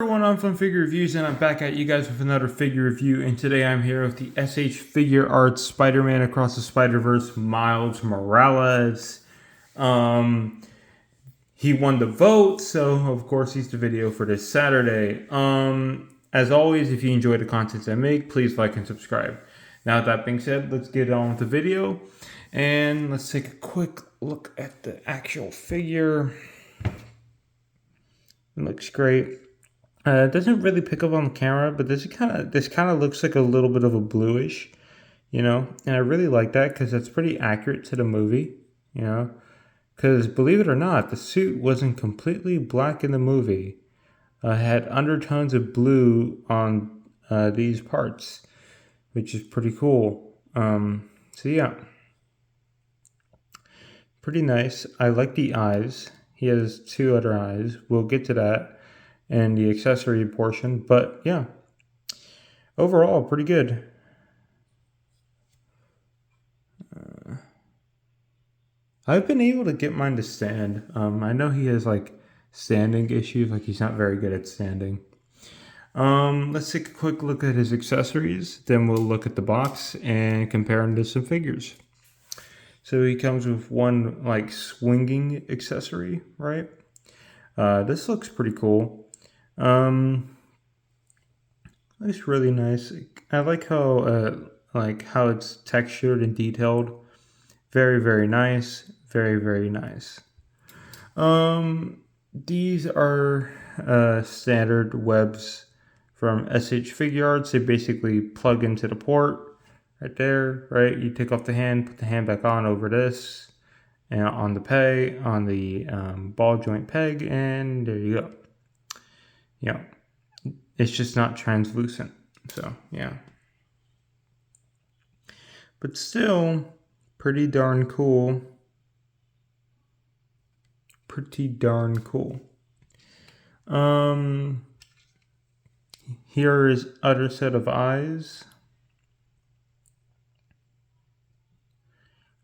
Everyone, I'm from Figure Reviews, and I'm back at you guys with another figure review. And today I'm here with the SH Figure Arts Spider-Man Across the Spider-Verse Miles Morales. He won the vote, so of course he's the video for this Saturday. As always, if you enjoy the content I make, please like and subscribe. Now, with that being said, let's get on with the video, and let's take a quick look at the actual figure. It looks great. It doesn't really pick up on the camera, but this kind of looks like a little bit of a bluish, and I really like that because that's pretty accurate to the movie, because believe it or not, the suit wasn't completely black in the movie. It had undertones of blue on these parts, which is pretty cool. So yeah, pretty nice. I like the eyes. He has two other eyes. We'll get to that and the accessory portion, but yeah, overall pretty good. I've been able to get mine to stand. I know he has like standing issues, like he's not very good at standing. Let's take a quick look at his accessories, then we'll look at the box and compare him to some figures. So he comes with one like swinging accessory, right? This looks pretty cool. Looks really nice. I like how it's textured and detailed. Very, very nice. Very, very nice. These are standard webs from SH Figure Arts. They basically plug into the port right there, right? You take off the hand, put the hand back on over this, and on the ball joint peg, and there you go. Yeah, it's just not translucent. So yeah, but still pretty darn cool. Pretty darn cool. Here is other set of eyes.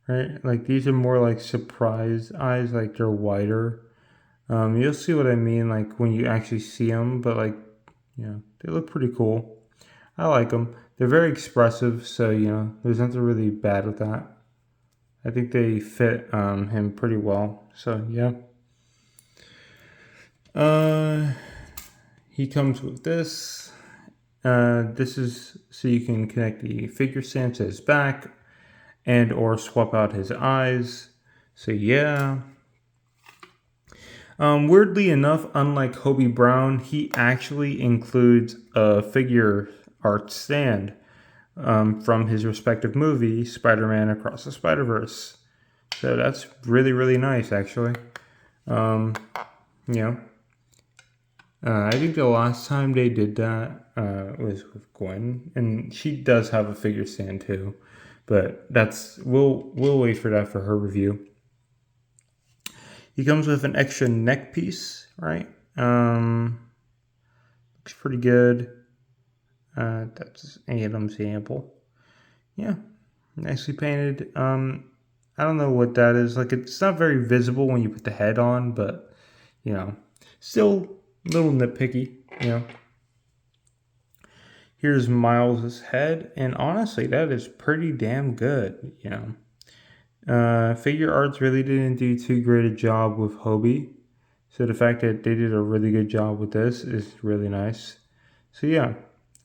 Right, like these are more like surprise eyes, like they're wider. You'll see what I mean, like when you actually see them, but like, they look pretty cool. I like them. They're very expressive, so there's nothing really bad with that. I think they fit him pretty well. So yeah. He comes with this. This is so you can connect the figure stand to his back and or swap out his eyes. So yeah. Weirdly enough, unlike Hobie Brown, he actually includes a figure art stand from his respective movie, Spider-Man Across the Spider-Verse. So that's really, really nice, actually. I think the last time they did that was with Gwen, and she does have a figure stand too, but we'll wait for that for her review. He comes with an extra neck piece, right? Looks pretty good. That's Adam sample. Yeah, nicely painted. I don't know what that is. Like, it's not very visible when you put the head on, but still a little nitpicky. Here's Miles' head, and honestly, that is pretty damn good. Figure Arts really didn't do too great a job with Hobie, so the fact that they did a really good job with this is really nice. So yeah,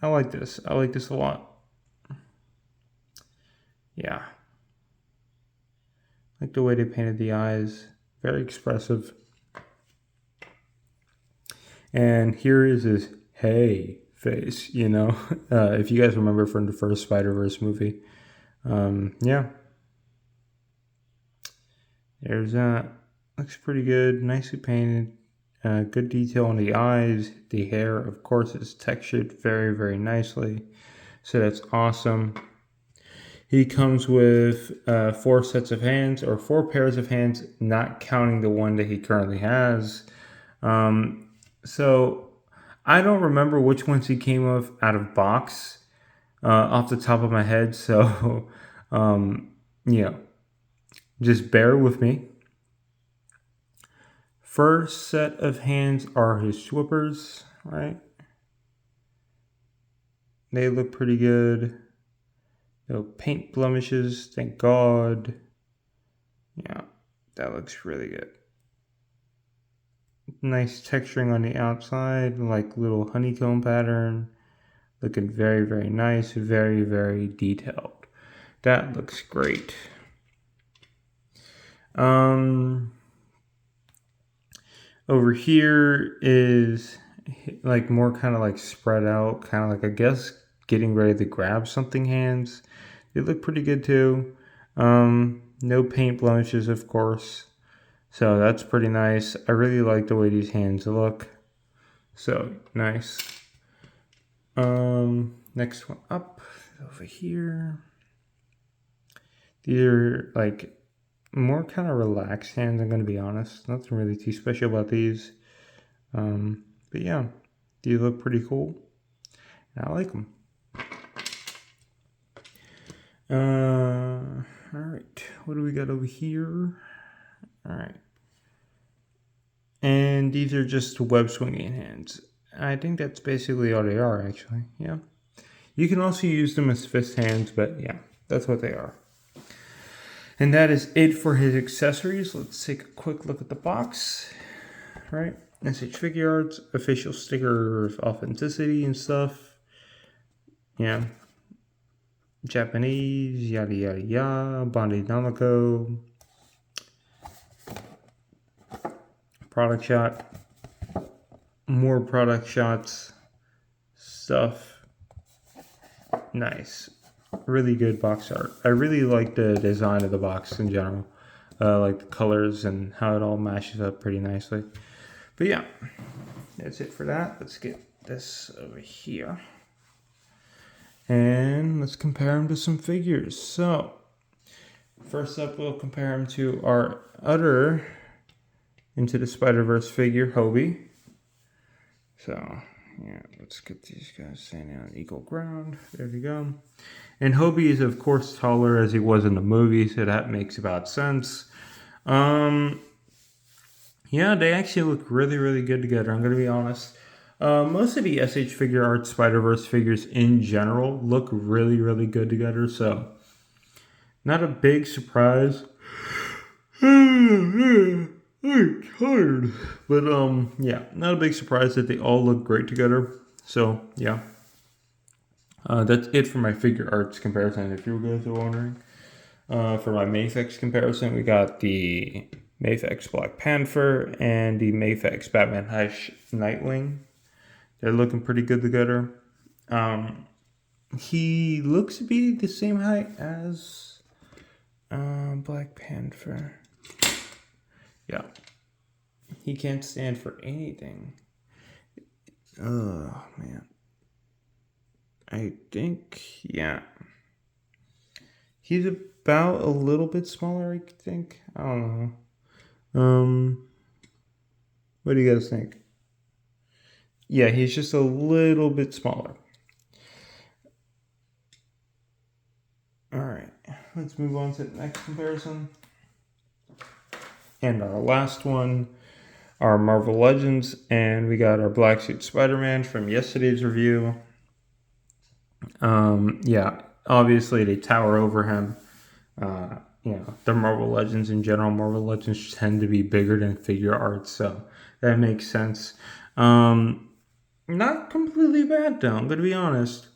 I like this. I like this a lot. Yeah. Like the way they painted the eyes. Very expressive. And here is his hey face, if you guys remember from the first Spider-Verse movie. Yeah. There's that. Looks pretty good. Nicely painted. Good detail on the eyes. The hair, of course, is textured very, very nicely. So that's awesome. He comes with 4 sets of hands, or 4 pairs of hands, not counting the one that he currently has. So I don't remember which ones he came with out of box off the top of my head. So, just bear with me. First set of hands are his Schwippers, right? They look pretty good. No paint blemishes, thank God. Yeah, that looks really good. Nice texturing on the outside, like little honeycomb pattern. Looking very, very nice, very, very detailed. That looks great. Over here is like more kind of like spread out, kind of like, I guess, getting ready to grab something hands. They look pretty good too. No paint blemishes, of course. So that's pretty nice. I really like the way these hands look. So nice. Next one up over here. These are like more kind of relaxed hands, I'm gonna be honest. Nothing really too special about these. But yeah, these look pretty cool. I like them. Alright, what do we got over here? Alright. And these are just web swinging hands. I think that's basically all they are, actually. Yeah. You can also use them as fist hands, but yeah, that's what they are. And that is it for his accessories. Let's take a quick look at the box. Right? SH Figure Arts, official sticker of authenticity and stuff. Yeah. Japanese, yada yada yada, Bandai Namco. Product shot. More product shots. Stuff. Nice. Really good box art. I really like the design of the box in general. Like the colors and how it all matches up pretty nicely. But yeah, that's it for that. Let's get this over here. And let's compare them to some figures. So, first up, we'll compare them to our other Into the Spider-Verse figure, Hobie. So, yeah, let's get these guys standing on equal ground. There we go. And Hobie is, of course, taller as he was in the movie, so that makes about sense. Yeah, they actually look really, really good together, I'm going to be honest. Most of the SH Figure Arts Spider-Verse figures in general look really, really good together, so not a big surprise. I'm tired. But, yeah, not a big surprise that they all look great together. So, yeah. That's it for my figure arts comparison, if you guys are wondering. For my Mafex comparison, we got the Mafex Black Panther and the Mafex Batman Hush Nightwing. They're looking pretty good together. He looks to be the same height as Black Panther. Yeah. He can't stand for anything. Oh, man. I think, yeah. He's about a little bit smaller, I think. I don't know. What do you guys think? Yeah, he's just a little bit smaller. Alright, let's move on to the next comparison. And our last one, our Marvel Legends, and we got our Black Suit Spider-Man from yesterday's review. Yeah, obviously they tower over him. You know, the Marvel Legends in general, Marvel Legends tend to be bigger than figure arts, so that makes sense. Not completely bad though, I'm gonna be honest.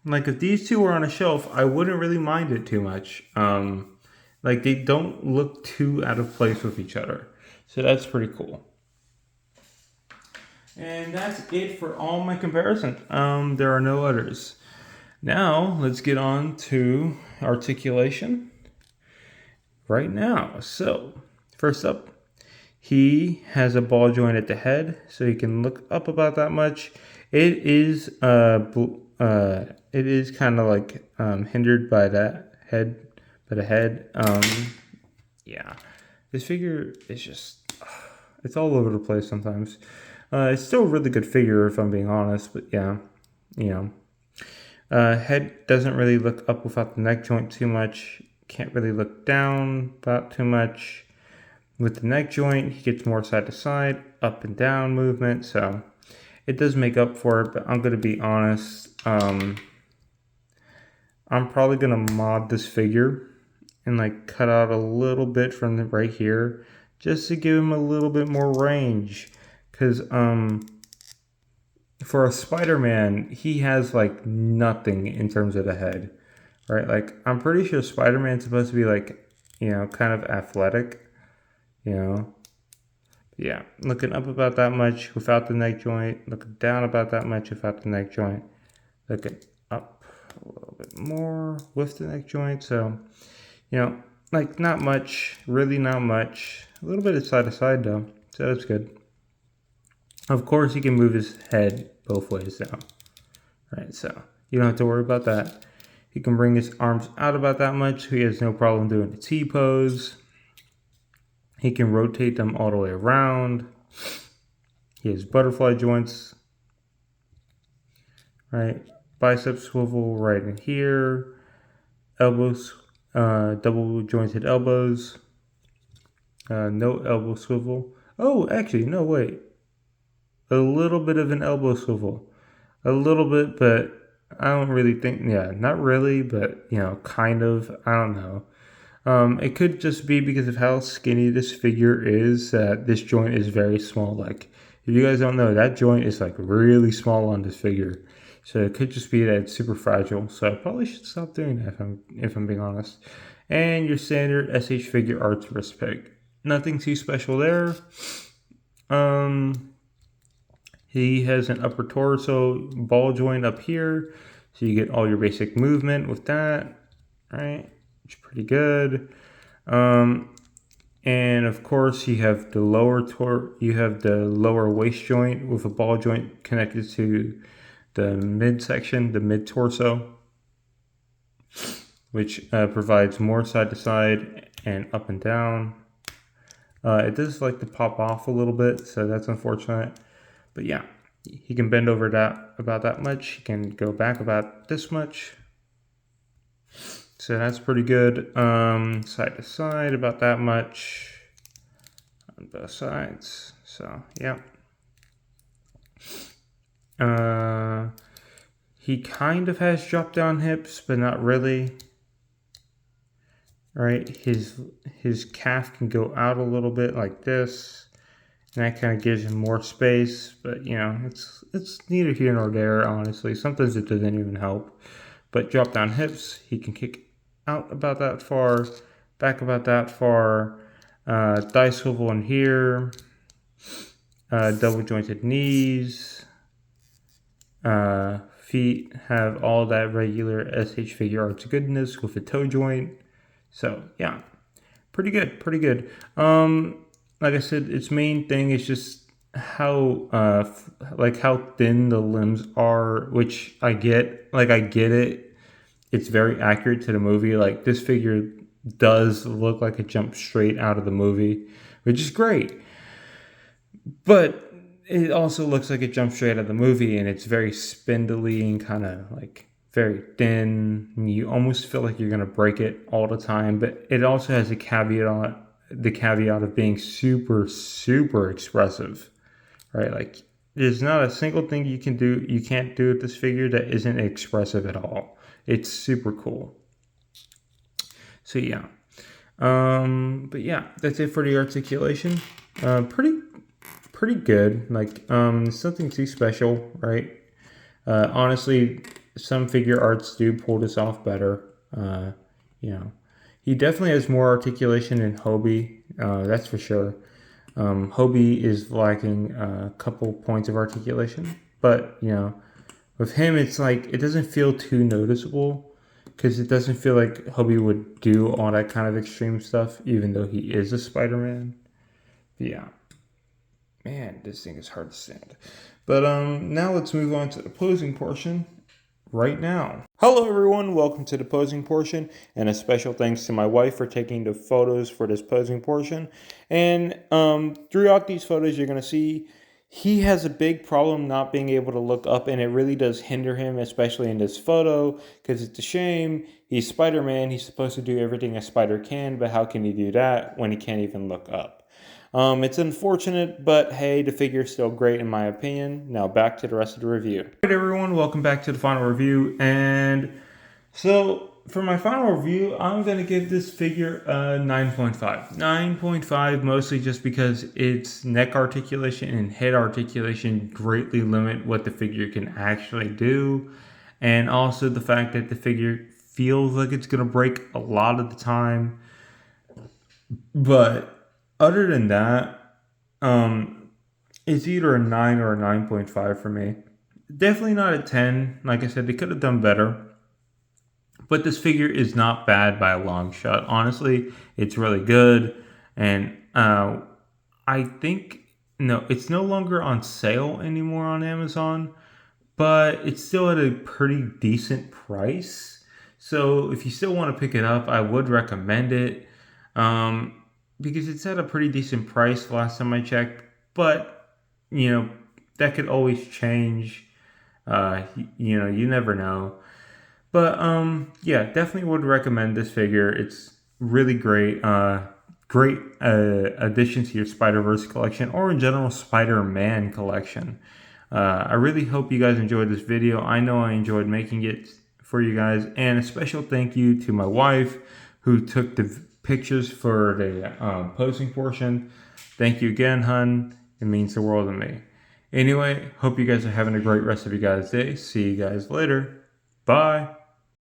Like if these two were on a shelf, I wouldn't really mind it too much. Like they don't look too out of place with each other, so that's pretty cool. And that's it for all my comparisons. There are no others. Now let's get on to articulation right now. So first up, he has a ball joint at the head, so he can look up about that much. It is kind of like hindered by that head, yeah, this figure is just it's all over the place sometimes. It's still a really good figure if I'm being honest, but yeah, you know. Head doesn't really look up without the neck joint too much. Can't really look down about too much. With the neck joint, he gets more side to side, up and down movement. So it does make up for it, but I'm going to be honest. I'm probably going to mod this figure and like cut out a little bit from the right here just to give him a little bit more range. Because for a Spider-Man, he has like nothing in terms of the head, right? Like I'm pretty sure Spider-Man's supposed to be like, kind of athletic, you know. Yeah, looking up about that much without the neck joint, looking down about that much without the neck joint, looking up a little bit more with the neck joint. So, like not much, really not much. A little bit of side to side though, so that's good. Of course, he can move his head both ways down, right? So you don't have to worry about that. He can bring his arms out about that much, so he has no problem doing the T pose. He can rotate them all the way around. He has butterfly joints, right? Bicep swivel right in here. Elbows, double jointed elbows. No elbow swivel. Oh, actually, no, wait. A little bit of an elbow swivel. A little bit, but I don't really think, not really, but, kind of. I don't know. It could just be because of how skinny this figure is that this joint is very small. Like, if you guys don't know, that joint is like really small on this figure. So it could just be that it's super fragile. So I probably should stop doing that if I'm being honest. And your standard SH Figure Arts wrist peg. Nothing too special there. He has an upper torso ball joint up here. So you get all your basic movement with that, right? Which is pretty good. And of course you have the lower waist joint with a ball joint connected to the midsection, the mid torso, which provides more side to side and up and down. It does like to pop off a little bit, so that's unfortunate. But yeah, he can bend over about that much. He can go back about this much. So that's pretty good. Side to side about that much on both sides. So yeah. He kind of has drop down hips, but not really. Right? His calf can go out a little bit like this. And that kind of gives him more space, but it's neither here nor there, honestly. Sometimes it doesn't even help. But drop down hips, he can kick out about that far, back about that far, thigh swivel in here, double jointed knees, feet have all that regular SH Figure Arts goodness with a toe joint. So yeah, pretty good, pretty good. Like I said, its main thing is just how how thin the limbs are, which I get. Like I get it. It's very accurate to the movie. Like this figure does look like it jumped straight out of the movie, which is great. But it also looks like it jumped straight out of the movie, and it's very spindly and kind of like very thin. You almost feel like you're gonna break it all the time. But it also has a caveat on it. The caveat of being super, super expressive, right? Like there's not a single thing you can't do with this figure that isn't expressive at all. It's super cool. So yeah. But yeah, that's it for the articulation. Pretty good. Like, something too special, right? Honestly, some figure arts do pull this off better. He definitely has more articulation than Hobie, that's for sure. Hobie is lacking a couple points of articulation, but with him, it's like it doesn't feel too noticeable because it doesn't feel like Hobie would do all that kind of extreme stuff, even though he is a Spider-Man. But yeah, man, this thing is hard to stand. But now let's move on to the posing portion. Right now. Hello everyone, welcome to the posing portion, and a special thanks to my wife for taking the photos for this posing portion. And throughout these photos you're going to see he has a big problem not being able to look up, and it really does hinder him, especially in this photo, because it's a shame. He's Spider-Man, he's supposed to do everything a spider can, but how can he do that when he can't even look up? It's unfortunate, but hey, the figure's still great in my opinion. Now back to the rest of the review. All right, everyone, welcome back to the final review. And so for my final review, I'm going to give this figure a 9.5. 9.5 mostly just because its neck articulation and head articulation greatly limit what the figure can actually do. And also the fact that the figure feels like it's going to break a lot of the time. But other than that, it's either a 9 or a 9.5 for me. Definitely not a 10. Like I said, they could have done better. But this figure is not bad by a long shot. Honestly, it's really good. And I think, no, it's no longer on sale anymore on Amazon, but it's still at a pretty decent price. So if you still want to pick it up, I would recommend it, because it's at a pretty decent price last time I checked. But, that could always change. You never know. But yeah, definitely would recommend this figure. It's really great. Great addition to your Spider-Verse collection, or in general Spider-Man collection. I really hope you guys enjoyed this video. I know I enjoyed making it for you guys. And a special thank you to my wife who took the pictures for the posing portion. Thank you again, hun. It means the world to me. Anyway, hope you guys are having a great rest of your guys' day. See you guys later. Bye.